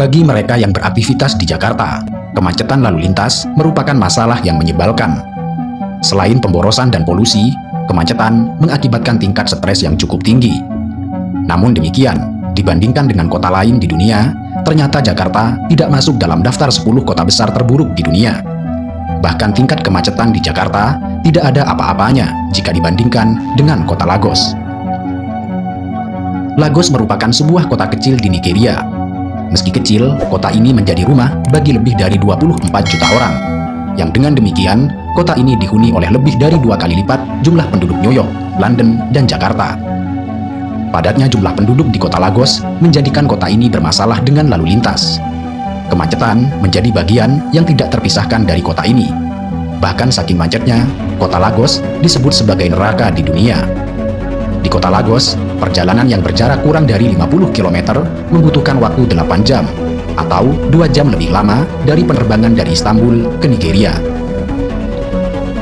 Bagi mereka yang beraktivitas di Jakarta, kemacetan lalu lintas merupakan masalah yang menyebalkan. Selain pemborosan dan polusi, kemacetan mengakibatkan tingkat stres yang cukup tinggi. Namun demikian, dibandingkan dengan kota lain di dunia, ternyata Jakarta tidak masuk dalam daftar 10 kota besar terburuk di dunia. Bahkan tingkat kemacetan di Jakarta tidak ada apa-apanya jika dibandingkan dengan kota Lagos. Lagos merupakan sebuah kota kecil di Nigeria. Meski kecil, kota ini menjadi rumah bagi lebih dari 24 juta orang. Yang dengan demikian, kota ini dihuni oleh lebih dari 2 kali lipat jumlah penduduk New York, London, dan Jakarta. Padatnya jumlah penduduk di kota Lagos menjadikan kota ini bermasalah dengan lalu lintas. Kemacetan menjadi bagian yang tidak terpisahkan dari kota ini. Bahkan saking macetnya, kota Lagos disebut sebagai neraka di dunia. Di kota Lagos, perjalanan yang berjarak kurang dari 50 km membutuhkan waktu 8 jam, atau 2 jam lebih lama dari penerbangan dari Istanbul ke Nigeria.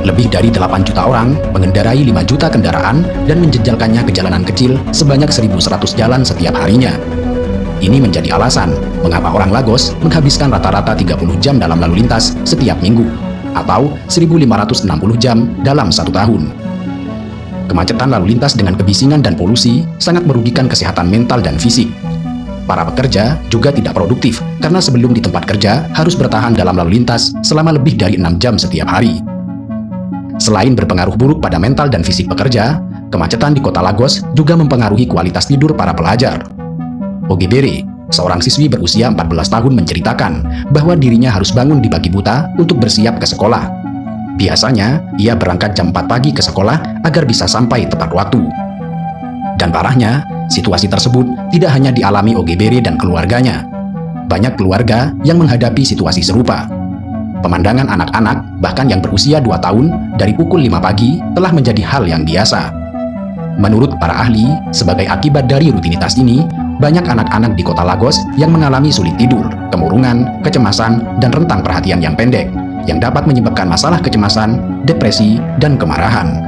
Lebih dari 8 juta orang mengendarai 5 juta kendaraan dan menjejalkannya ke jalanan kecil sebanyak 1.100 jalan setiap harinya. Ini menjadi alasan mengapa orang Lagos menghabiskan rata-rata 30 jam dalam lalu lintas setiap minggu, atau 1.560 jam dalam 1 tahun. Kemacetan lalu lintas dengan kebisingan dan polusi sangat merugikan kesehatan mental dan fisik. Para pekerja juga tidak produktif karena sebelum di tempat kerja harus bertahan dalam lalu lintas selama lebih dari 6 jam setiap hari. Selain berpengaruh buruk pada mental dan fisik pekerja, kemacetan di kota Lagos juga mempengaruhi kualitas tidur para pelajar. Ogebere, seorang siswi berusia 14 tahun menceritakan bahwa dirinya harus bangun di pagi buta untuk bersiap ke sekolah. Biasanya, ia berangkat jam 4 pagi ke sekolah agar bisa sampai tepat waktu. Dan parahnya, situasi tersebut tidak hanya dialami Ogebere dan keluarganya. Banyak keluarga yang menghadapi situasi serupa. Pemandangan anak-anak, bahkan yang berusia 2 tahun, dari pukul 5 pagi telah menjadi hal yang biasa. Menurut para ahli, sebagai akibat dari rutinitas ini, banyak anak-anak di kota Lagos yang mengalami sulit tidur, kemurungan, kecemasan, dan rentang perhatian yang pendek, yang dapat menyebabkan masalah kecemasan, depresi, dan kemarahan.